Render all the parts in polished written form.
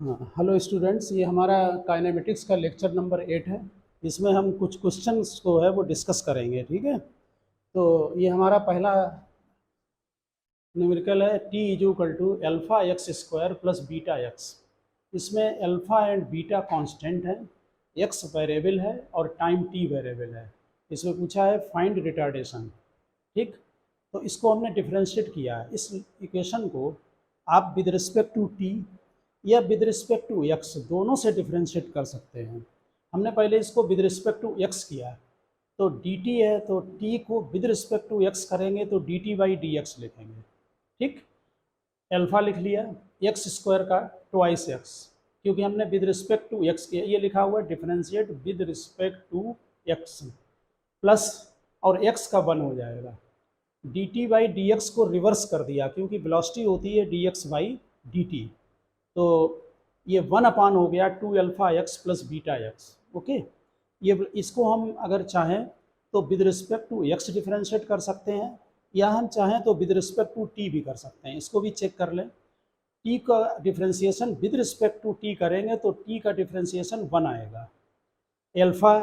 हाँ, hello students, ये हमारा काइनेमेटिक्स का लेक्चर नंबर 8 है। इसमें हम कुछ क्वेश्चंस को है वो डिस्कस करेंगे। ठीक है, तो ये हमारा पहला न्यूमेरिकल है T is equal to alpha x square plus beta x. इसमें अल्फ़ा एंड बीटा कांस्टेंट है, एक्स वेरिएबल है और टाइम टी वेरिएबल है। इसमें पूछा है फाइंड रिटार्डेशन। ठीक, तो इसको हमने डिफ्रेंशिएट किया है। इस इक्वेशन को आप विद रिस्पेक्ट टू टी या विद रिस्पेक्ट टू एक्स दोनों से डिफ्रेंशिएट कर सकते हैं। हमने पहले इसको विद रिस्पेक्ट टू एक्स किया, तो डी टी है तो टी को विद रिस्पेक्ट टू एक्स करेंगे तो D t by d x लिखेंगे। ठीक, अल्फ़ा लिख लिया, एक्स स्क्वायर का ट्वाइस एक्स, क्योंकि हमने विद रिस्पेक्ट टू एक्स किया। ये लिखा हुआ है differentiate with respect to x plus, और एक्स का 1 हो जाएगा। D t by d x को रिवर्स कर दिया, क्योंकि वेलोसिटी होती है d x by d t. तो ये 1 हो गया 2 alpha x plus beta x. Okay, ये इसको हम अगर चाहें तो with respect to x differentiate कर सकते हैं, या हम चाहें तो विद रिस्पेक्ट टू टी भी कर सकते हैं। इसको भी चेक कर लें। टी का differentiation with respect to t करेंगे तो टी का डिफरेंशिएशन 1 आएगा, एल्फा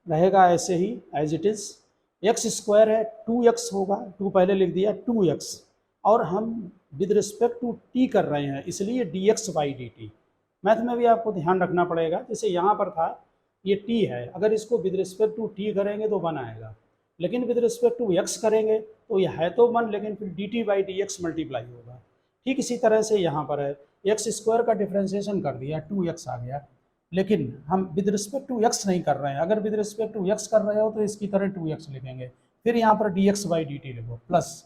रहेगा ऐसे ही as it is. X square है 2x होगा, 2 पहले लिख दिया 2x, और हम विद रिस्पेक्ट टू टी कर रहे हैं इसलिए D x by d T. Math में भी आपको ध्यान रखना पड़ेगा, जैसे यहाँ पर था ये t है, अगर इसको विद रिस्पेक्ट टू t करेंगे तो 1 आएगा, लेकिन विद रिस्पेक्ट टू x करेंगे तो ये है तो 1, लेकिन फिर D t by d x multiply होगा। ठीक इसी तरह से यहाँ पर है, एक्स स्क्वायर का डिफ्रेंशिएशन कर दिया 2x आ गया, लेकिन हम विद रिस्पेक्ट टू एक्स नहीं कर रहे हैं। अगर विद रिस्पेक्ट टू एक्स कर रहे हो तो इसकी तरह 2x लिखेंगे, फिर यहाँ पर D x by d T लिखो प्लस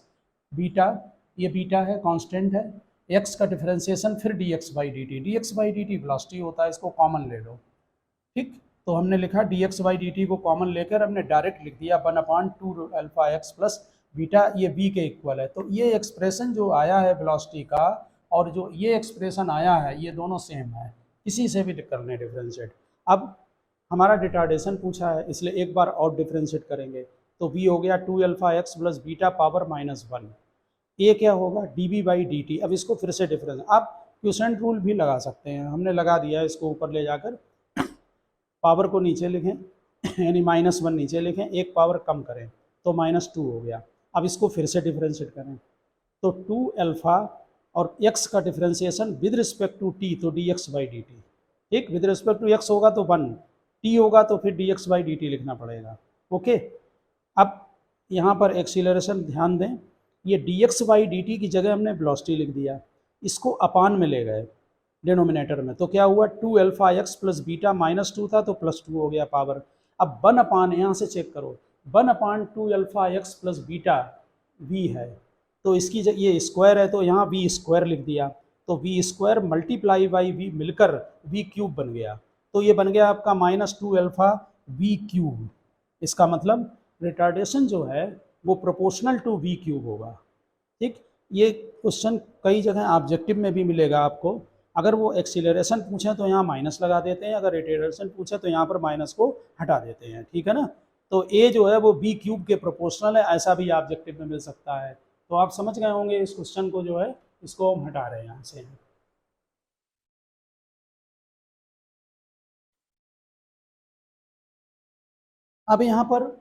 बीटा, ये बीटा है कांस्टेंट है, एक्स का डिफरेंशिएशन फिर d x by d T. D x by d T velocity होता है, इसको कॉमन ले लो। ठीक, तो हमने लिखा D x by d T को कॉमन लेकर हमने डायरेक्ट लिख दिया 1/2 अल्फा एक्स प्लस बीटा, ये बी के इक्वल है। तो ये एक्सप्रेशन जो आया है वेलोसिटी का और जो ये एक्सप्रेशन आया है ये दोनों सेम है, इसी से भी कर लें डिफ्रेंशिएट। अब हमारा रिटार्डेशन पूछा है इसलिए एक बार और डिफ्रेंशिएट करेंगे, तो v हो गया 2 alpha x plus beta power -1। A क्या होगा d b by d t. अब इसको फिर से डिफरेंस, आप क्वेश्चन रूल भी लगा सकते हैं, हमने लगा दिया है। इसको ऊपर ले जाकर पावर को नीचे लिखें यानी -1 नीचे लिखें, एक पावर कम करें तो -2 हो गया। अब इसको फिर से डिफ्रेंशिएट करें तो 2 अल्फा और x का differentiation with respect to t तो d x by d t. ठीक, विद रिस्पेक्ट टू x होगा तो 1, t होगा तो फिर d x by d t लिखना पड़ेगा। ओके, अब यहाँ पर एक्सीलरेशन ध्यान दें, ये D x by d T की जगह हमने वेलोसिटी लिख दिया, इसको अपान में ले गए डिनोमिनेटर में, तो क्या हुआ 2 अल्फा एक्स प्लस बीटा -2 था तो +2 हो गया पावर। अब 1 यहाँ से चेक करो, 1/2 alpha x plus beta v है, तो इसकी ये स्क्वायर है तो यहाँ वी स्क्वायर लिख दिया, तो v square multiply by v मिलकर वी क्यूब बन गया, तो ये बन गया आपका -2 अल्फा वी क्यूब। इसका मतलब रिटार्डेशन जो है वो प्रोपोर्शनल टू वी क्यूब होगा। ठीक, ये क्वेश्चन कई जगह ऑब्जेक्टिव में भी मिलेगा आपको। अगर वो एक्सीलरेशन पूछें तो यहाँ माइनस लगा देते हैं, अगर रिटार्डेशन पूछे तो यहाँ पर माइनस को हटा देते हैं। ठीक है ना, तो ए जो है वो बी क्यूब के प्रोपोर्शनल है, ऐसा भी ऑब्जेक्टिव में मिल सकता है। तो आप समझ गए होंगे इस क्वेश्चन को, जो है इसको हम हटा रहे हैं यहाँ से। अब यहाँ पर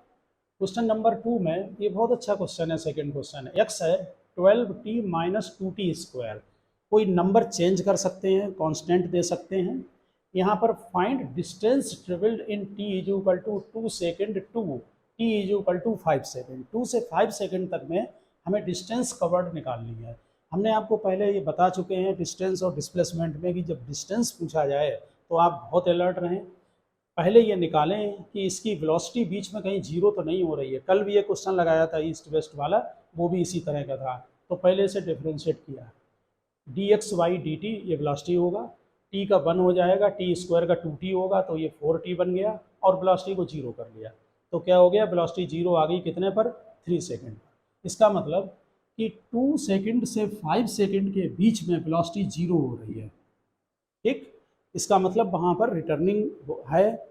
क्वेश्चन नंबर 2 में ये बहुत अच्छा क्वेश्चन है, सेकंड क्वेश्चन है, एक्स है 12t - 2t स्क्वायर। कोई नंबर चेंज कर सकते हैं, कांस्टेंट दे सकते हैं। यहाँ पर find distance travelled in t is equal to 2 second to t is equal to 5 second. 2 से 5 सेकेंड तक में हमें डिस्टेंस कवर्ड निकालनी है। हमने आपको पहले ये बता चुके हैं डिस्टेंस और डिस्प्लेसमेंट में कि जब डिस्टेंस पूछा जाए तो आप बहुत अलर्ट रहें, पहले ये निकालें कि इसकी वेलोसिटी बीच में कहीं जीरो तो नहीं हो रही है। कल भी ये क्वेश्चन लगाया था ईस्ट वेस्ट वाला, वो भी इसी तरह का था, तो पहले से डिफ्रेंशिएट किया। D x by d T ये वेलोसिटी होगा, टी का 1 हो जाएगा, टी स्क्वायर का 2t होगा तो ये 4t बन गया, और वेलोसिटी को जीरो कर लिया तो क्या हो गया, वेलोसिटी जीरो आ गई कितने पर, 3 सेकेंड पर। इसका मतलब कि 2 सेकेंड से 5 सेकेंड के बीच में वेलोसिटी जीरो हो रही है। ठीक, इसका मतलब वहाँ पर रिटर्निंग है,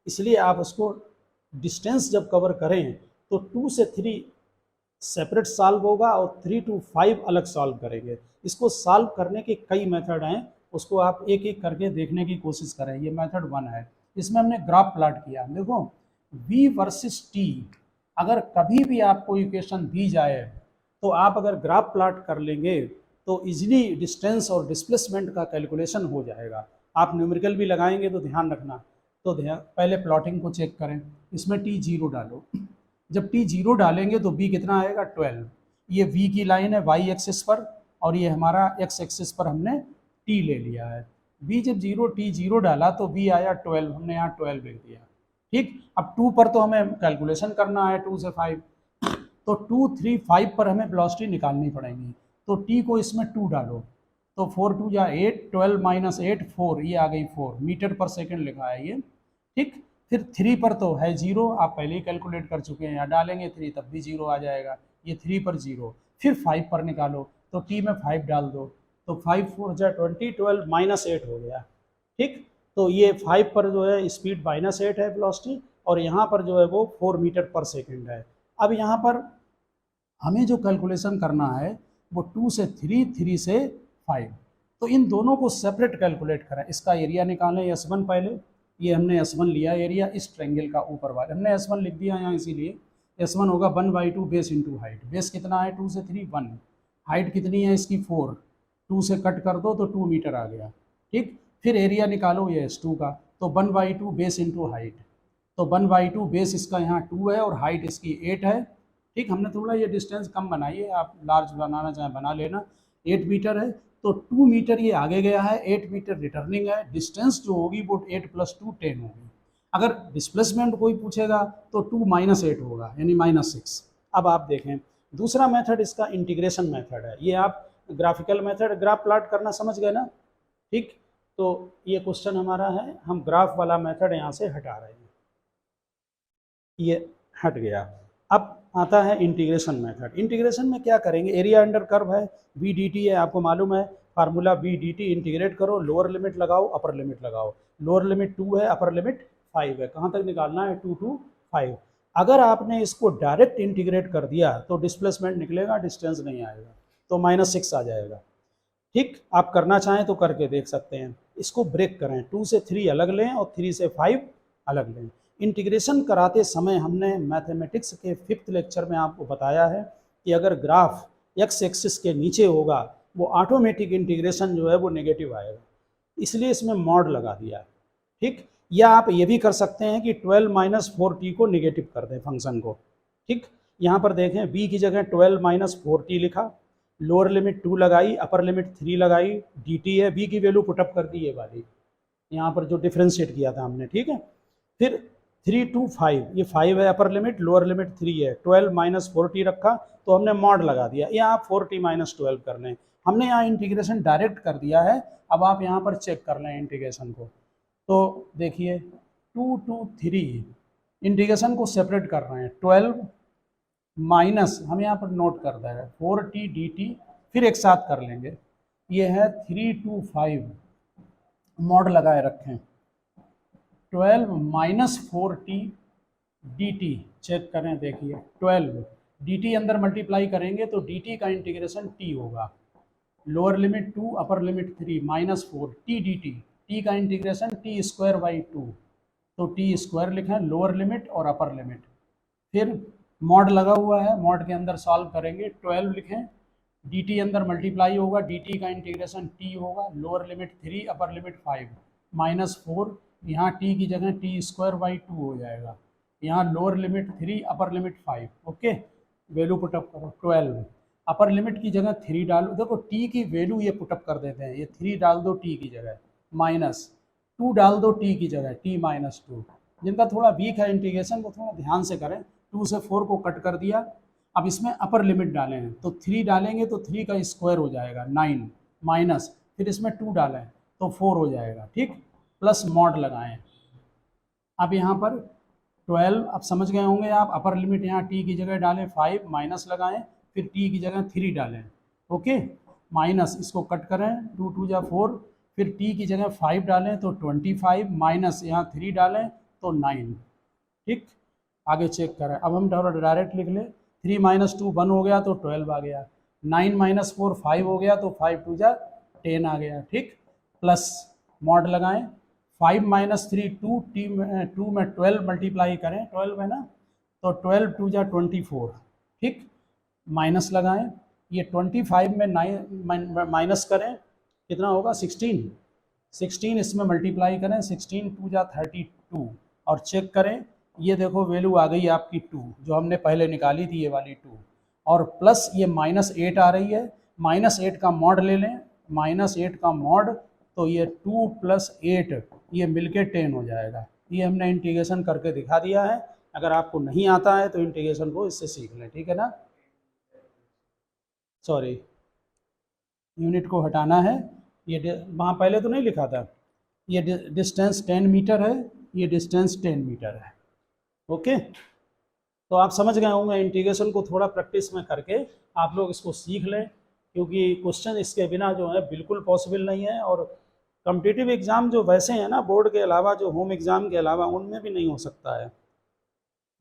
इसलिए आप उसको डिस्टेंस जब कवर करें तो 2 से 3 सेपरेट सॉल्व होगा और 3 to 5 अलग सॉल्व करेंगे। इसको सॉल्व करने के कई मेथड हैं, उसको आप एक एक करके देखने की कोशिश करें। ये मेथड 1 है। इसमें हमने ग्राफ प्लॉट किया। देखो v वर्सेस t, अगर कभी भी आपको इक्वेशन दी जाए तो आप अगर ग्राफ प्लॉट कर लेंगे तो इजीली डिस्टेंस और डिस्प्लेसमेंट का कैलकुलेशन हो जाएगा। आप न्यूमेरिकल भी लगाएंगे तो ध्यान रखना। तो पहले प्लॉटिंग को चेक करें। इसमें t 0 डालो। जब t 0 डालेंगे तो b कितना आएगा 12। ये v की लाइन है y एक्सिस पर और ये हमारा x एक्सिस पर हमने t ले लिया है। b जब t 0 डाला तो b आया 12, हमने यहाँ 12 लिख दिया। ठीक, अब 2 पर तो हमें कैलकुलेशन करना है 2 से 5, तो 2, 3, 5 पर हमें वेलोसिटी निकालनी पड़ेगी। तो t को इसमें 2 डालो तो 4 2 या 8, 12 माइनस 8 4, ये आ गई 4 मीटर पर सेकंड लिखा है ये। ठीक, फिर 3 पर तो है 0, आप पहले ही कैलकुलेट कर चुके हैं, यहाँ डालेंगे 3 तब भी 0 आ जाएगा, ये 3 पर 0। फिर 5 पर निकालो तो t में 5 डाल दो तो 5 4 जा 20, 12 माइनस 8 हो गया। ठीक, तो ये 5 पर जो है स्पीड माइनस 8 है वेलोसिटी और यहाँ पर जो है वो 4 मीटर पर सेकंड है। अब यहाँ पर हमें जो कैलकुलेशन करना है वो 2 से 3, 3 से 5, तो इन दोनों को सेपरेट कैलकुलेट करें। इसका एरिया निकालें S1 पहले, ये हमने S1 लिया एरिया इस ट्रायंगल का ऊपर वाला, हमने S1 लिख दिया यहाँ, इसीलिए S1 होगा 1/2 बेस इंटू हाइट। बेस कितना है 2 से 3 1, हाइट कितनी है इसकी 4, 2 से कट कर दो तो 2 मीटर आ गया। ठीक, फिर एरिया निकालो ये S2 का, तो 1/2 बेस इंटू हाइट, तो 1/2 बेस इसका यहाँ 2 है और हाइट इसकी 8 है। ठीक, हमने थोड़ा ये डिस्टेंस कम बनाई है, आप लार्ज बनाना चाहें बना लेना। 8 मीटर है तो 2 मीटर ये आगे गया है, 8 मीटर रिटर्निंग है। डिस्टेंस जो होगी वो 8 + 2 10 होगी। अगर डिस्प्लेसमेंट कोई पूछेगा तो 2 - 8 होगा, यानी -6। अब आप देखें दूसरा मेथड इसका इंटीग्रेशन मेथड है। ये आप ग्राफिकल मेथड, ग्राफ प्लॉट करना समझ गए ना। ठीक, तो ये क्वेश्चन हमारा है, हम ग्राफ वाला मेथड यहाँ से हटा रहे हैं, ये हट गया। अब आता है इंटीग्रेशन मेथड। इंटीग्रेशन में क्या करेंगे, एरिया अंडर कर्व है, v dt है, आपको मालूम है फार्मूला v dt। इंटीग्रेट करो, लोअर लिमिट लगाओ अपर लिमिट लगाओ। लोअर लिमिट 2 है, अपर लिमिट 5 है। कहाँ तक निकालना है 2 to 5। अगर आपने इसको डायरेक्ट इंटीग्रेट कर दिया तो डिस्प्लेसमेंट निकलेगा, डिस्टेंस नहीं आएगा, तो -6 आ जाएगा। ठीक, आप करना चाहें तो करके देख सकते हैं। इसको ब्रेक करें, 2 से 3 अलग लें और 3 से 5 अलग लें। इंटीग्रेशन कराते समय हमने मैथमेटिक्स के 5th लेक्चर में आपको बताया है कि अगर ग्राफ x एक्सिस के नीचे होगा वो ऑटोमेटिक इंटीग्रेशन जो है वो नेगेटिव आएगा, इसलिए इसमें मॉड लगा दिया। ठीक, या आप ये भी कर सकते हैं कि 12 - 4t को नेगेटिव कर दें फंक्शन को। ठीक, यहाँ पर देखें b की जगह 12 - 4t लिखा, लोअर लिमिट 2 लगाई, अपर लिमिट 3 लगाई, dt है, b की वैल्यू पुटअप कर दी ये वाली, यहाँ पर जो डिफ्रेंशिएट किया था हमने। ठीक है, फिर 3 to 5, ये 5 है अपर लिमिट, लोअर लिमिट 3 है, 12 - 4t रखा तो हमने मॉड लगा दिया। यहाँ आप 4t - 12 कर लें, हमने यहाँ इंटीग्रेशन डायरेक्ट कर दिया है। अब आप यहाँ पर चेक कर लें इंटीग्रेशन को, तो देखिए 2 to 3 इंटीग्रेशन को सेपरेट कर रहे हैं, 12 माइनस, हम यहाँ पर नोट कर रहे हैं 4t dt, फिर एक साथ कर लेंगे, ये है 3 to 5 मॉड लगाए रखें, 12 - 4t dt चेक करें, देखिए 12 dt अंदर मल्टीप्लाई करेंगे तो dt का इंटीग्रेशन t होगा, lower limit 2 upper limit 3 -4 t dt, t का इंटीग्रेशन t²/2, तो t² लिखें लोअर लिमिट और अपर लिमिट। फिर मॉड लगा हुआ है, मॉड के अंदर सॉल्व करेंगे, 12 लिखें, dt अंदर मल्टीप्लाई होगा, dt का इंटीग्रेशन t होगा, लोअर लिमिट 3 अपर लिमिट 5 -4, यहाँ t की जगह t²/2 हो जाएगा, यहाँ lower limit 3 upper limit 5। Okay, value put up करो, 12 अपर लिमिट की जगह 3 डालो, देखो t की वैल्यू ये पुटअप कर देते हैं, ये 3 डाल दो t की जगह, -2 डाल दो t की जगह, t -2। जिनका थोड़ा वीक है इंटीग्रेशन वो थोड़ा ध्यान से करें। 2 से 4 को कट कर दिया, अब इसमें अपर लिमिट डालें हैं तो 3 डालेंगे तो 3 का स्क्वायर हो जाएगा 9, माइनस फिर इसमें 2 डालें तो 4 हो जाएगा। ठीक, प्लस मॉड लगाएं। अब यहाँ पर 12, अब समझ गए होंगे आप, अपर लिमिट यहाँ t की जगह डालें 5, माइनस लगाएं, फिर t की जगह 3 डालें। ओके, माइनस इसको कट करें, 2 2 जा 4, फिर t की जगह 5 डालें तो 25, माइनस यहाँ 3 डालें तो 9। ठीक, आगे चेक करें, अब हम डायरेक्ट लिख लें, 3 - 2 1 हो गया तो 12 आ गया, 9 - 4 5 हो गया तो 5 2 जा 10 आ गया। ठीक, प्लस मॉड लगाएं, 5 माइनस 3 2, टू में 12 मल्टीप्लाई करें, 12 है ना, तो 12 2 जा 24, ठीक, माइनस लगाएं, ये 25 में 9 माइनस करें, कितना होगा 16, 16 इसमें मल्टीप्लाई करें, 16 2 जा 32 और चेक करें, ये देखो वैल्यू आ गई आपकी 2 जो हमने पहले निकाली थी, ये वाली 2, और प्लस ये -8 आ रही है, -8 का मॉड ले लें, -8 का मॉड, तो ये 2 + 8 ये मिलके 10 हो जाएगा। ये हमने इंटीग्रेशन करके दिखा दिया है, अगर आपको नहीं आता है तो इंटीग्रेशन को इससे सीख लें, ठीक है ना। सॉरी, यूनिट को हटाना है, ये वहाँ पहले तो नहीं लिखा था, ये डिस्टेंस 10 मीटर है, ये डिस्टेंस 10 मीटर है, ओके। तो आप समझ गए होंगे, इंटीग्रेशन को थोड़ा प्रैक्टिस में करके आप लोग इसको सीख लें, क्योंकि क्वेश्चन इसके बिना जो है बिल्कुल पॉसिबल नहीं है, और कॉम्पिटिटिव एग्ज़ाम जो वैसे हैं ना, बोर्ड के अलावा जो होम एग्ज़ाम के अलावा, उनमें भी नहीं हो सकता है,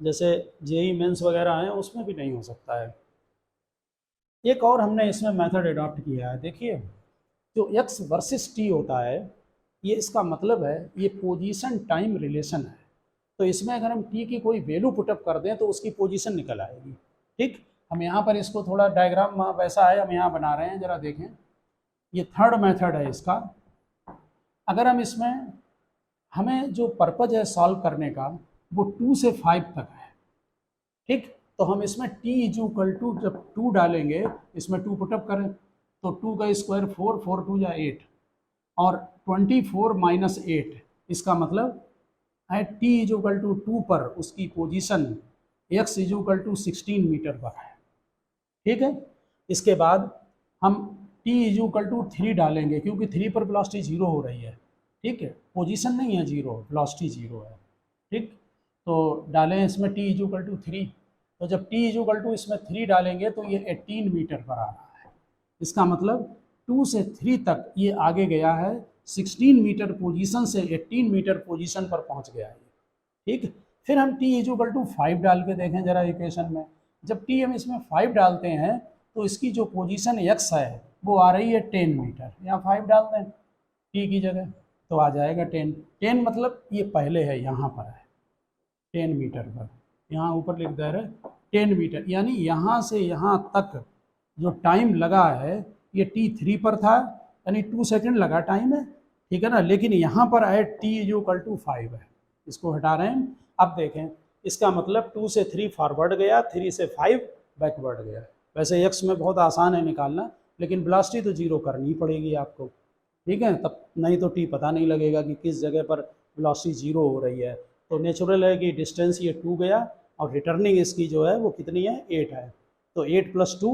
जैसे जेईई मेंस वगैरह हैं उसमें भी नहीं हो सकता है। एक और हमने इसमें मेथड अडॉप्ट किया है, देखिए जो x वर्सेस t होता है, ये इसका मतलब है ये पोजीशन टाइम रिलेशन है, तो इसमें अगर हम t की कोई वैल्यू पुटअप कर दें तो उसकी पोजीशन निकल आएगी, ठीक। हम यहाँ पर इसको थोड़ा डायग्राम वैसा है, हम यहाँ बना रहे हैं, ज़रा देखें, ये थर्ड मेथड है इसका। अगर हम इसमें, हमें जो पर्पज है सॉल्व करने का वो 2 से 5 तक है, ठीक, तो हम इसमें t = जब 2 डालेंगे, इसमें 2 पुटअप करें तो 2 का स्क्वायर 4, 4 2 जा 8, और 24 - 8, इसका मतलब है t = 2 पर उसकी पोजीशन x = 16 मीटर पर है, ठीक है। इसके बाद हम t = 3 डालेंगे, क्योंकि 3 पर वेलोसिटी 0 हो रही है, ठीक है, पोजीशन नहीं है 0, वेलोसिटी 0 है, ठीक। तो डालें इसमें t = 3, तो जब t = इसमें 3 डालेंगे तो ये 18 मीटर पर आ रहा है, इसका मतलब 2 से 3 तक ये आगे गया है, 16 मीटर पोजीशन से 18 मीटर पोजीशन पर पहुंच गया है, ठीक। फिर हम t = 5 डाल के देखें जरा इक्वेशन में, जब t हम इसमें 5 डालते हैं तो इसकी जो पोजीशन x है वो आ रही है 10 मीटर, यहाँ 5 डाल दें t की जगह तो आ जाएगा 10, 10 मतलब ये पहले है, यहाँ पर है 10 मीटर पर, यहाँ ऊपर लिख दे रहे 10 मीटर, यानी यहाँ से यहाँ तक जो टाइम लगा है ये t3 पर था, यानी 2 सेकंड लगा टाइम है, ठीक है ना, लेकिन यहाँ पर है t = 5 है, इसको हटा रहे हैं। अब देखें, इसका मतलब 2 से 3 फॉरवर्ड गया, 3 से 5 बैकवर्ड गया। वैसे x में बहुत आसान है निकालना, लेकिन वेलोसिटी तो 0 करनी पड़ेगी आपको, ठीक है, तब नहीं तो t पता नहीं लगेगा कि किस जगह पर वेलोसिटी 0 हो रही है। तो नेचुरल है कि डिस्टेंस ये 2 गया, और रिटर्निंग इसकी जो है वो कितनी है, 8 है, तो 8 + 2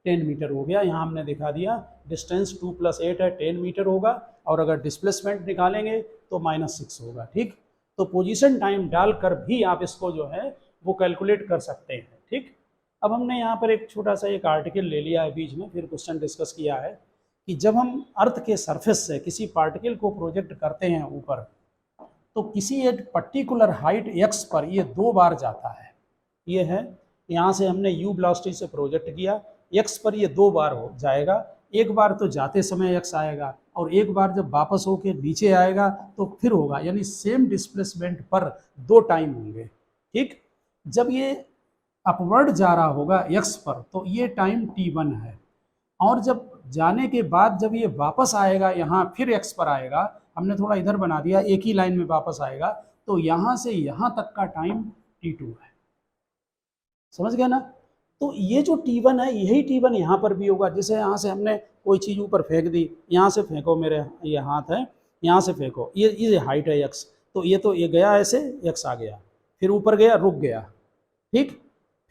10 मीटर हो गया। यहाँ हमने दिखा दिया डिस्टेंस 2 + 8 है, 10 मीटर होगा, और अगर डिस्प्लेसमेंट निकालेंगे तो -6 होगा, ठीक। तो पोजीशन टाइम डालकर भी आप इसको जो है वो कैलकुलेट कर सकते हैं, ठीक। अब हमने यहाँ पर एक छोटा सा एक आर्टिकल ले लिया है बीच में, फिर क्वेश्चन डिस्कस किया है कि जब हम अर्थ के सरफेस से किसी पार्टिकल को प्रोजेक्ट करते हैं ऊपर, तो किसी एक पर्टिकुलर हाइट x पर ये 2 बार जाता है, ये है, यहाँ से हमने u वेलोसिटी से प्रोजेक्ट किया, x पर ये 2 बार हो जाएगा, एक बार तो जाते समय x आएगा, और एक बार जब वापस होके नीचे आएगा तो फिर होगा, यानी सेम डिस्प्लेसमेंट पर 2 टाइम होंगे, ठीक। जब ये अपवर्ड जा रहा होगा x पर तो ये टाइम t1 है, और जब जाने के बाद जब ये वापस आएगा यहाँ फिर x पर आएगा, हमने थोड़ा इधर बना दिया, एक ही लाइन में वापस आएगा, तो यहाँ से यहाँ तक का टाइम t2 है, समझ गया ना। तो ये जो t1 है यही t1 यहाँ पर भी होगा, जैसे यहाँ से हमने कोई चीज़ ऊपर फेंक दी, यहाँ से फेंको, मेरे ये हाथ है, यहाँ से फेंको, ये हाइट है x, तो ये गया ऐसे, x आ गया, फिर ऊपर गया, रुक गया, ठीक,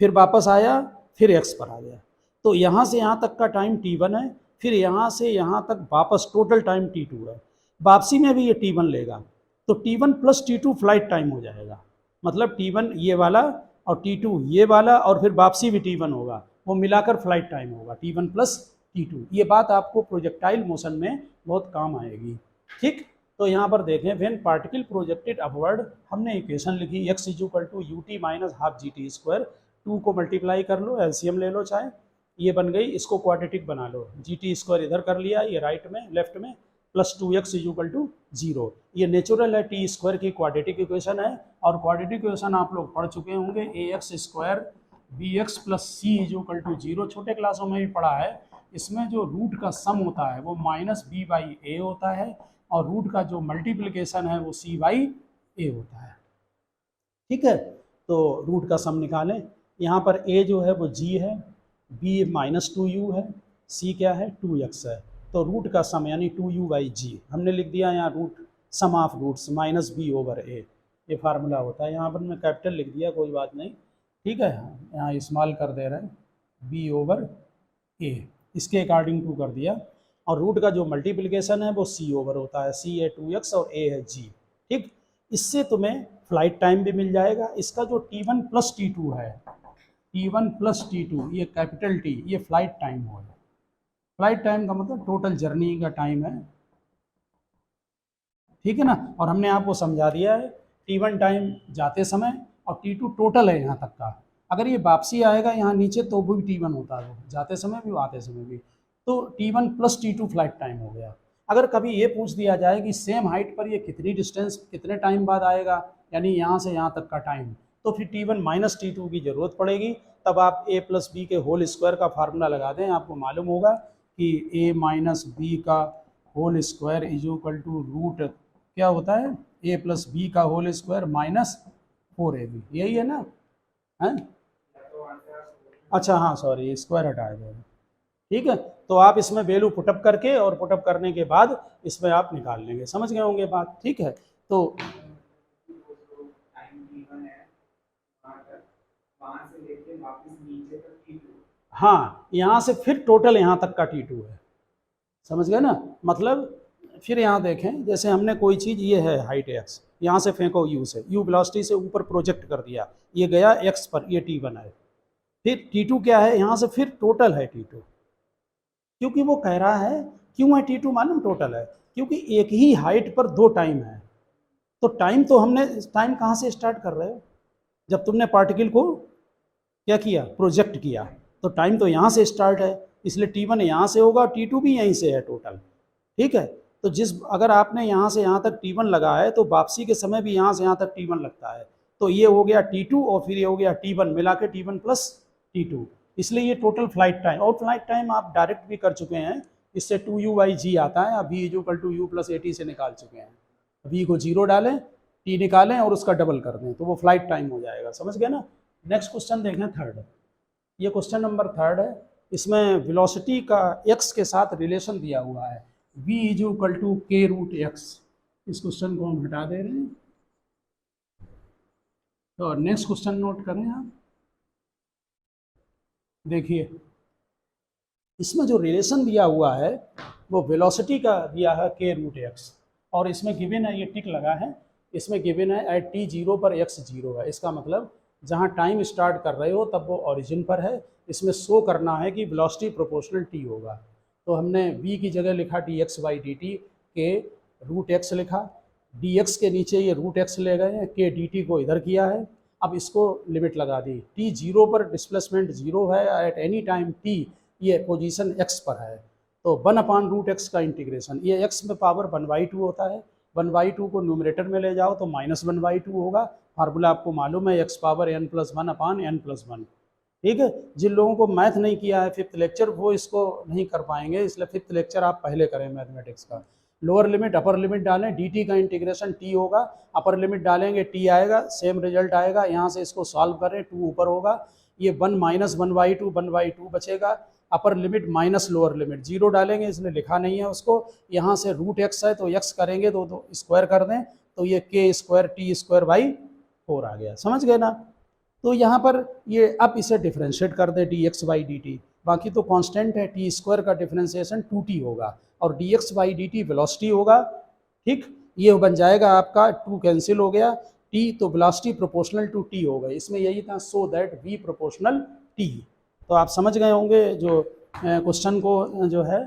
फिर वापस आया, फिर x पर आ गया, तो यहाँ से यहाँ तक का टाइम t1 है, फिर यहाँ से यहाँ तक वापस टोटल टाइम t2 है, वापसी में भी ये t1 लेगा, तो t1 + t2 फ्लाइट टाइम हो जाएगा, मतलब t1 ये वाला और t2 ये वाला, और फिर वापसी भी t1 होगा, वो मिलाकर फ्लाइट टाइम होगा t1 + t2। ये बात आपको प्रोजेक्टाइल मोशन में बहुत काम आएगी, ठीक। तो यहाँ पर देखें, व्हेन पार्टिकल प्रोजेक्टेड अपवर्ड, हमने इक्वेशन लिखी x = ut - ½ gt², 2 को मल्टीप्लाई कर लो, एलसीएम ले लो चाहे, ये बन गई, इसको क्वाड्रेटिक बना लो, gt² इधर कर लिया, ये राइट में लेफ्ट में, plus 2x is equal to 0। ये नेचुरल है, टी स्क्वायर की क्वाड्रेटिक इक्वेशन है, और क्वाड्रेटिक इक्वेशन आप लोग पढ़ चुके होंगे, a x square b x plus c is equal to 0, छोटे क्लासों में भी पढ़ा है। इसमें जो रूट का सम होता है वो माइनस बी बाई ए होता है, और रूट का जो मल्टीप्लिकेशन है वो सी बाई ए होता है। ठीक है, तो रूट का सम निकालें। यहाँ पर a जो है वो g है, b -2u है, c क्या है 2x है। तो रूट का सम यानी 2u बाई जी हमने लिख दिया यहाँ, root sum of roots minus b over a, ये फार्मूला होता है। यहाँ पर मैं कैपिटल लिख दिया, कोई बात नहीं, ठीक है, यहाँ स्मॉल कर दे रहे हैं, b ओवर a, इसके अकॉर्डिंग टू कर दिया। और रूट का जो मल्टीप्लिकेशन है वो c ओवर होता है, c है 2x और a है g। ठीक, इससे तुम्हें फ्लाइट टाइम भी मिल जाएगा। इसका जो T1 प्लस T2 है, T1 प्लस T2, ये कैपिटल T, ये फ्लाइट टाइम हो गया। फ्लाइट टाइम का मतलब टोटल जर्नी का टाइम है, ठीक है ना। और हमने आपको समझा दिया है T1 टाइम जाते समय और T2 टोटल है यहाँ तक का। अगर ये वापसी आएगा यहाँ नीचे तो भी T1 होता है, जाते समय भी आते समय भी, तो T1 plus T2 flight time हो गया। अगर कभी ये पूछ दिया जाए कि सेम हाइट पर ये कितनी डिस्टेंस कितने टाइम बाद आएगा, यानी यहाँ से यहाँ तक का टाइम, तो फिर T1 माइनस T2 की ज़रूरत पड़ेगी। तब आप a प्लस बी के होल स्क्वायर का फार्मूला लगा दें, आपको मालूम होगा कि a माइनस बी का whole square is equal to root क्या होता है, a प्लस बी का होल स्क्वायर माइनस 4ab, यही है ना, है? अच्छा हाँ सॉरी, स्क्वायर हटाया जाएगा। ठीक है, तो आप इसमें वैल्यू पुटअप करके और पुटअप करने के बाद इसमें आप निकाल लेंगे, समझ गए होंगे बात। ठीक है, तो हाँ, यहाँ से फिर टोटल यहाँ तक का T2 है, समझ गए ना। मतलब फिर यहाँ देखें, जैसे हमने कोई चीज़, ये है हाइट x, यहाँ से फेंको u से, u वेलोसिटी से ऊपर प्रोजेक्ट कर दिया, ये गया x पर, ये T1 है। फिर T2 क्या है, यहाँ से फिर टोटल है T2, क्योंकि वो कह रहा है, क्यों है T2 मालूम टोटल है, क्योंकि एक ही हाइट पर दो टाइम है। तो टाइम तो हमने, टाइम कहाँ से स्टार्ट कर रहे हो, जब तुमने पार्टिकल को क्या किया, प्रोजेक्ट किया, तो टाइम तो यहाँ से स्टार्ट है, इसलिए T1 यहाँ से होगा, T2 भी यहीं से है टोटल। ठीक है, तो अगर आपने यहाँ से यहाँ तक T1 लगा है तो वापसी के समय भी यहाँ से यहाँ तक T1 लगता है, तो ये हो गया T2 और फिर ये हो गया T1, मिला के T1 प्लस T2, इसलिए ये टोटल फ्लाइट टाइम। और फ्लाइट टाइम आप डायरेक्ट भी कर चुके हैं, इससे 2u/g आता है, अब v = u + at से निकाल चुके हैं। v को 0 डालें, t निकालें और उसका डबल कर दें, तो वो फ्लाइट टाइम हो जाएगा, समझ गए ना। नेक्स्ट क्वेश्चन देखें, थर्ड, ये क्वेश्चन नंबर थर्ड है। इसमें वेलोसिटी का x के साथ रिलेशन दिया हुआ है, v = k√x। इस क्वेश्चन को हम हटा दे रहे हैं, तो नेक्स्ट क्वेश्चन नोट करें आप। देखिए, इसमें जो रिलेशन दिया हुआ है वो वेलोसिटी का दिया है k√x, और इसमें गिवन है, ये टिक लगा है, इसमें गिवन है एट t0 पर x 0 है। इसका मतलब जहाँ टाइम स्टार्ट कर रहे हो तब वो ओरिजिन पर है। इसमें शो करना है कि वेलोसिटी प्रोपोर्शनल t होगा, तो हमने v की जगह लिखा dx/dt, k√x लिखा, dx के नीचे ये √x ले गए हैं, k dt को इधर किया है। अब इसको लिमिट लगा दी, t0 पर डिस्प्लेसमेंट 0 है, एट एनी टाइम t ये पोजीशन x पर है, तो 1/√x का इंटीग्रेशन, ये x में पावर 1/2 होता है, 1/2 को न्यूमरेटर में ले जाओ तो -1/2 होगा। फार्मूला आपको मालूम है, x पावर n+1/n+1। ठीक है, जिन लोगों को मैथ नहीं किया है 5th लेक्चर, वो इसको नहीं कर पाएंगे, इसलिए 5th लेक्चर आप पहले करें मैथमेटिक्स का। लोअर लिमिट अपर लिमिट डालें, dt का इंटीग्रेशन t होगा, अपर लिमिट डालेंगे t आएगा, सेम रिजल्ट आएगा। यहाँ से इसको सॉल्व करें, 2 ऊपर होगा, ये 1 - 1/2 बचेगा, upper limit minus lower limit, 0 डालेंगे, इसलिए लिखा नहीं है उसको। यहाँ से √x है तो x करेंगे तो स्क्वायर कर दें, तो ये k²t²/4 आ गया, समझ गए ना। तो यहाँ पर ये अब इसे डिफ्रेंशिएट कर दें dx/dt, बाकी तो कांस्टेंट है, t² का डिफ्रेंशिएशन 2t होगा और dx/dt वेलोसिटी होगा। ठीक, ये बन जाएगा आपका, 2 कैंसिल हो गया, t तो वेलोसिटी प्रोपोर्शनल टू t हो गई। इसमें यही था, so that v proportional t। तो आप समझ गए होंगे जो क्वेश्चन को, जो है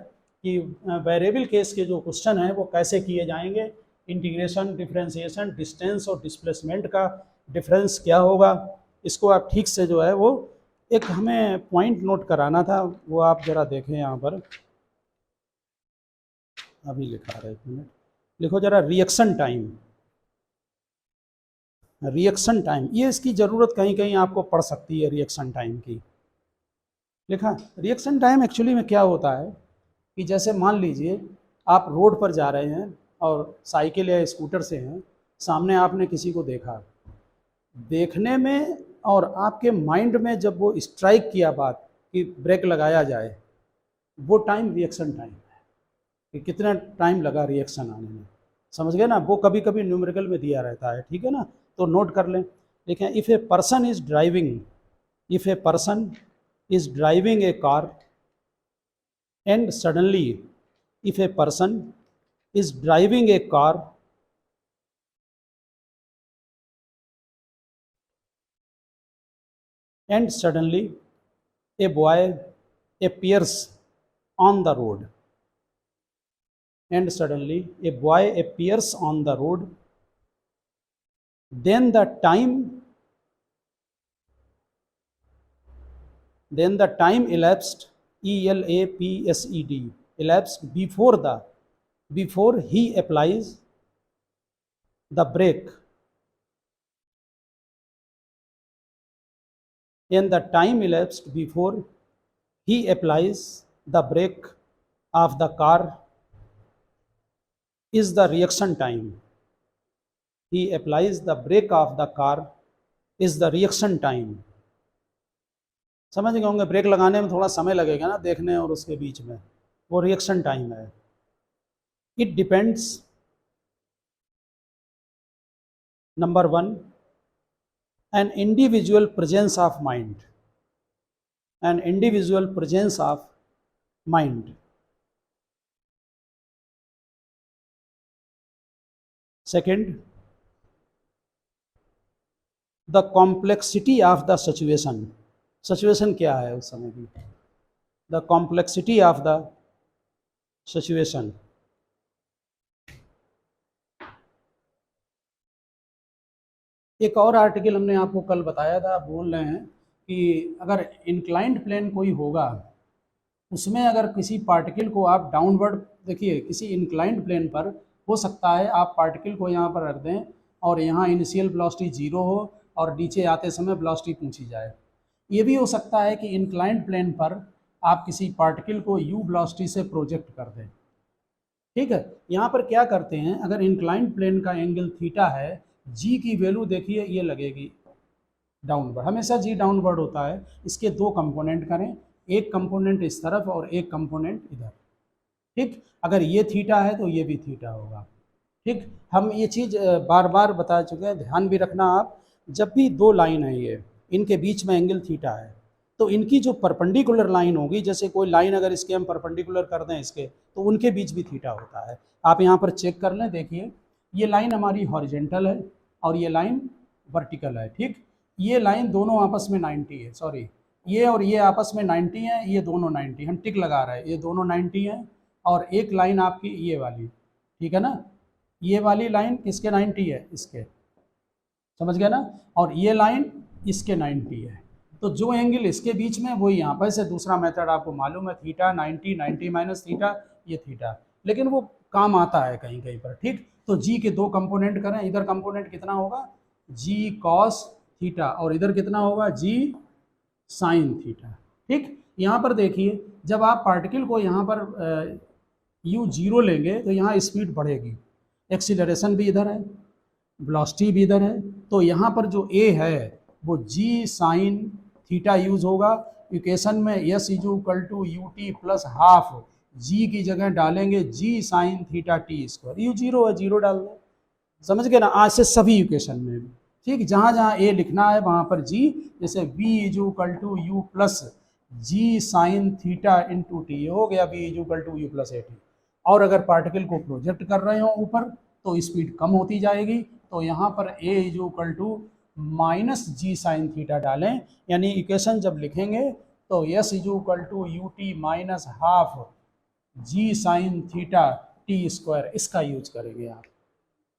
कि वेरिएबल केस के जो क्वेश्चन है वो कैसे किए जाएंगे, इंटीग्रेशन, डिफरेंशिएशन, डिस्टेंस और डिस्प्लेसमेंट का डिफरेंस क्या होगा, इसको आप ठीक से जो है वो एक हमें पॉइंट नोट कराना था, वो आप ज़रा देखें यहाँ पर। अभी लिखा रहा है, एक मिनट लिखो जरा, रिएक्शन टाइम। रिएक्शन टाइम, ये इसकी ज़रूरत कहीं कहीं आपको पड़ सकती है रिएक्शन टाइम की। लिखा रिएक्शन टाइम एक्चुअली में क्या होता है कि जैसे मान लीजिए आप रोड पर जा रहे हैं और साइकिल या स्कूटर से हैं, सामने आपने किसी को देखा, देखने में और आपके माइंड में जब वो स्ट्राइक किया बात कि ब्रेक लगाया जाए, वो टाइम रिएक्शन टाइम है कि कितना टाइम लगा रिएक्शन आने में। समझ गए ना, वो कभी कभी न्यूमेरिकल में दिया रहता है, ठीक है ना, तो नोट कर लें। देखें, if a person is driving, if a person is driving A car and suddenly, if a person is driving a car and suddenly a boy appears on the road, and suddenly a boy appears on the road, then the time elapsed, elapsed, elapsed before he applies the brake, and the time elapsed before he applies the brake of the car is the reaction time. He applies the brake of the car is the reaction time. समझ गए होंगे, break लगाने में थोड़ा समय लगेगा ना देखने और उसके बीच में, वो रिएक्शन टाइम है। It depends, number 1, an individual presence of mind, an individual presence of mind. Second, the complexity of the situation. Situation क्या है उस समय की, the complexity of the situation. एक और आर्टिकल हमने आपको कल बताया था, बोल रहे हैं कि अगर इंक्लाइंड प्लेन कोई होगा, उसमें अगर किसी पार्टिकल को आप डाउनवर्ड, देखिए किसी इंक्लाइंड प्लेन पर हो सकता है आप पार्टिकल को यहाँ पर रख दें और यहाँ इनिशियल वेलोसिटी 0 हो और नीचे आते समय वेलोसिटी पूछी जाए। ये भी हो सकता है कि इंक्लाइंड प्लेन पर आप किसी पार्टिकल को u वेलोसिटी से प्रोजेक्ट कर दें, ठीक है। यहाँ पर क्या करते हैं, अगर इंक्लाइंड प्लेन का एंगल थीटा है, g की वैल्यू देखिए ये लगेगी डाउनवर्ड, हमेशा g डाउनवर्ड होता है। इसके 2 कंपोनेंट करें, एक कंपोनेंट इस तरफ और एक कंपोनेंट इधर, ठीक। अगर ये थीटा है तो ये भी थीटा होगा, ठीक। हम ये चीज़ बार बार बता चुके हैं, ध्यान भी रखना आप, जब भी 2 लाइन है ये, इनके बीच में एंगल थीटा है, तो इनकी जो परपेंडिकुलर लाइन होगी, जैसे कोई लाइन अगर इसके हम परपेंडिकुलर कर दें इसके, तो उनके बीच भी थीटा होता है। आप यहाँ पर चेक कर लें, देखिए ये लाइन हमारी हॉरिजेंटल है और ये लाइन वर्टिकल है, ठीक। ये लाइन दोनों आपस में 90 है, सॉरी ये और ये आपस में 90 है, ये दोनों 90, हम टिक लगा रहे हैं, ये दोनों 90 हैं। और एक लाइन आपकी ये वाली, ठीक है ना, ये वाली लाइन किसके 90 है, इसके, समझ गया ना, और ये लाइन इसके 90 है। तो जो एंगल इसके बीच में वही यहाँ पर से, दूसरा मेथड आपको मालूम है, थीटा 90, 90 माइनस थीटा, ये थीटा, लेकिन वो काम आता है कहीं कहीं पर, ठीक। तो जी के 2 कंपोनेंट करें, इधर कंपोनेंट कितना होगा, जी कॉस थीटा, और इधर कितना होगा, जी साइन थीटा, ठीक। यहाँ पर देखिए, जब आप पार्टिकल को यहाँ पर u0 लेंगे तो यहाँ स्पीड बढ़ेगी, एक्सीलरेशन भी इधर है, वेलोसिटी भी इधर है, तो यहाँ पर जो a है वो g साइन थीटा यूज होगा। इक्वेशन में s is equal to ut plus half, g की जगह डालेंगे g sine theta t square, u0 है 0 डाल दो, समझ गए ना, आज से सभी इक्वेशन में, ठीक। जहाँ जहाँ a लिखना है वहाँ पर g, जैसे v is equal to u plus g sine theta into t, हो गया v is equal to u plus a t. और अगर पार्टिकल को प्रोजेक्ट कर रहे हो ऊपर तो स्पीड कम होती जाएगी, तो यहाँ पर a is equal to minus g sine theta डालें, यानी इक्वेशन जब लिखेंगे तो s is equal to u t minus half g sine theta t square, इसका यूज करेंगे आप,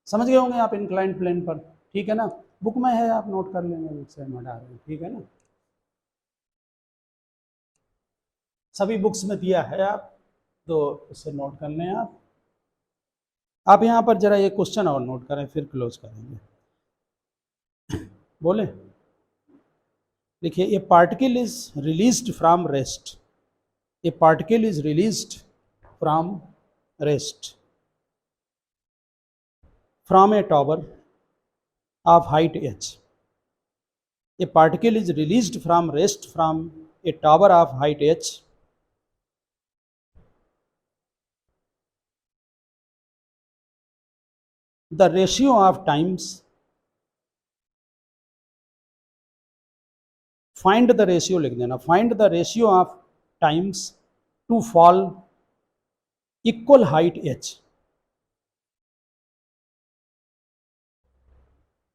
समझ गए होंगे आप इंक्लाइंड प्लेन पर, ठीक है ना। बुक में है, आप नोट कर लेंगे, बुक से हम हटा रहे हैं, ठीक है ना, सभी बुक्स में दिया है, आप तो उससे नोट कर लें आप। आप यहाँ पर जरा ये क्वेश्चन और नोट करें, फिर क्लोज करेंगे। बोले, देखिए, ए particle is released from rest, A particle is released from rest from A tower of height h. A particle is released from rest from a tower of height h. The ratio of times, find the ratio लिख देना, find the ratio of times to fall equal height h.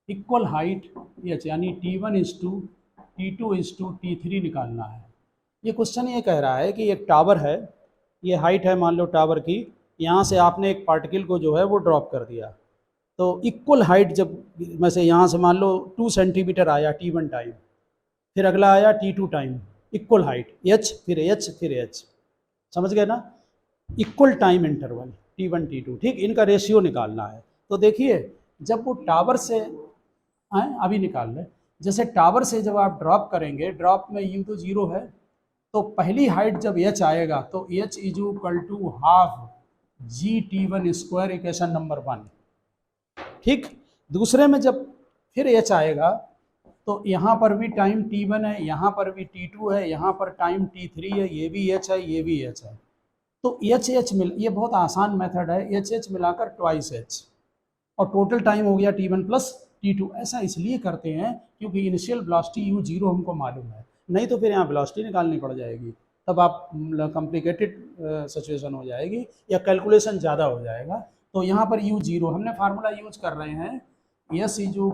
Equal height H यानी T1:T2:T3 निकालना है। ये question ये कह रहा है कि एक टावर है, ये हाइट है मान लो टावर की, यहाँ से आपने एक पार्टिकल को जो है वो ड्रॉप कर दिया, तो इक्वल हाइट जब में से यहाँ से मान लो 2 सेंटीमीटर आया T1 टाइम, फिर अगला आया T2 time, equal height h फिर h फिर h, समझ गए ना, equal time interval T1 T2, ठीक, इनका रेशियो निकालना है। तो देखिए जब वो टावर से अभी निकाल लें, जैसे टावर से जब आप ड्रॉप करेंगे, ड्रॉप में u तो 0 है, तो पहली हाइट जब h आएगा तो h = half g_T1², equation number 1, ठीक। दूसरे में जब फिर h आएगा तो यहाँ पर भी टाइम T1 है, यहाँ पर भी T2 है, यहाँ पर टाइम T3 है, ये भी h है, ये भी h है, तो h मिल, ये बहुत आसान मेथड है, h मिलाकर ट्वाइस h, और टोटल टाइम हो गया T1 + T2। ऐसा इसलिए करते हैं क्योंकि इनिशियल वेलोसिटी u0 हमको मालूम है, नहीं तो फिर यहाँ वेलोसिटी निकालनी पड़ जाएगी, तब आप कॉम्प्लिकेटेड सिचुएशन हो जाएगी या कैलकुलेशन ज़्यादा हो जाएगा। तो यहाँ पर u0 हमने फार्मूला यूज कर रहे हैं, s = ut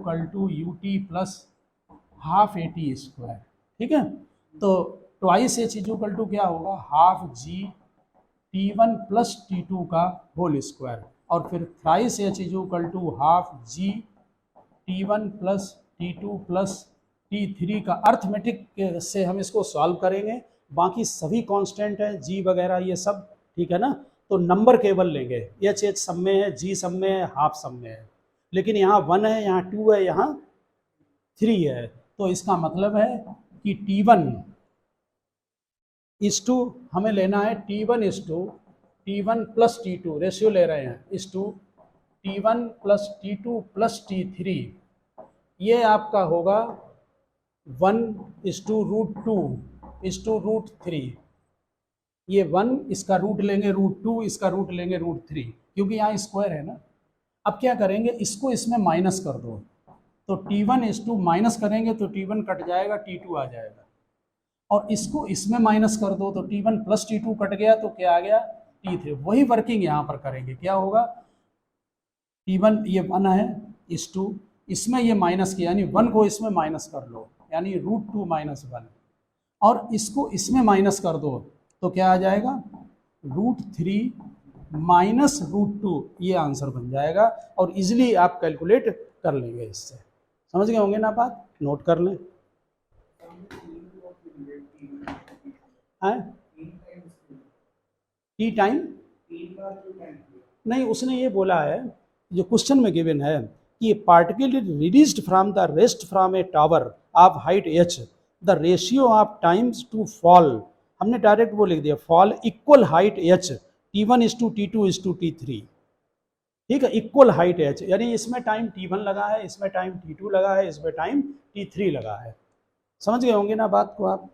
+ हाफ at², ठीक है। तो ट्वाइस h = क्या होगा, हाफ g_T1 + T2 का होल स्क्वायर, और फिर thrice h = half g_T1 + T2 + T3 का। अर्थमेटिक से हम इसको सॉल्व करेंगे, बाकी सभी कांस्टेंट है, g वगैरह ये सब, ठीक है ना। तो नंबर केवल लेंगे, h सब में है, g सब में है, हाफ सब में है, लेकिन यहाँ 1 है, यहाँ 2 है, यहाँ 3 है, तो इसका मतलब है कि T1:, हमें लेना है T1:T1 + T2, रेशियो ले रहे हैं, T1 + T2 + T3, ये आपका होगा 1:√2:√3, ये 1 इसका रूट लेंगे √2, इसका रूट लेंगे √3, क्योंकि यहाँ स्क्वायर है ना। अब क्या करेंगे, इसको इसमें माइनस कर दो, तो T1:, माइनस करेंगे तो T1 कट जाएगा, T2 आ जाएगा, और इसको इसमें माइनस कर दो तो T1 + T2 कट गया, तो क्या आ गया, T3। वही वर्किंग यहाँ पर करेंगे, क्या होगा, T1 ये 1 है, इसमें ये माइनस किया, यानी 1 को इसमें माइनस कर लो, यानी √2 - 1, और इसको इसमें माइनस कर दो तो क्या आ जाएगा, √3 - √2, ये आंसर बन जाएगा, और इजीली आप कैलकुलेट कर लेंगे इससे। समझ गए होंगे ना बात, नोट कर लें। टी टाइम नहीं, उसने ये बोला है, जो क्वेश्चन में गिवन है कि particle is released from the rest from a tower of height h, the ratio of times to fall, हमने डायरेक्ट वो लिख दिया, fall equal height h, T1:T2:T3, ठीक है, इक्वल हाइट h, यानी इसमें टाइम T1 लगा है, इसमें टाइम T2 लगा है, इसमें टाइम T3 लगा है। समझ गए होंगे ना बात को आप।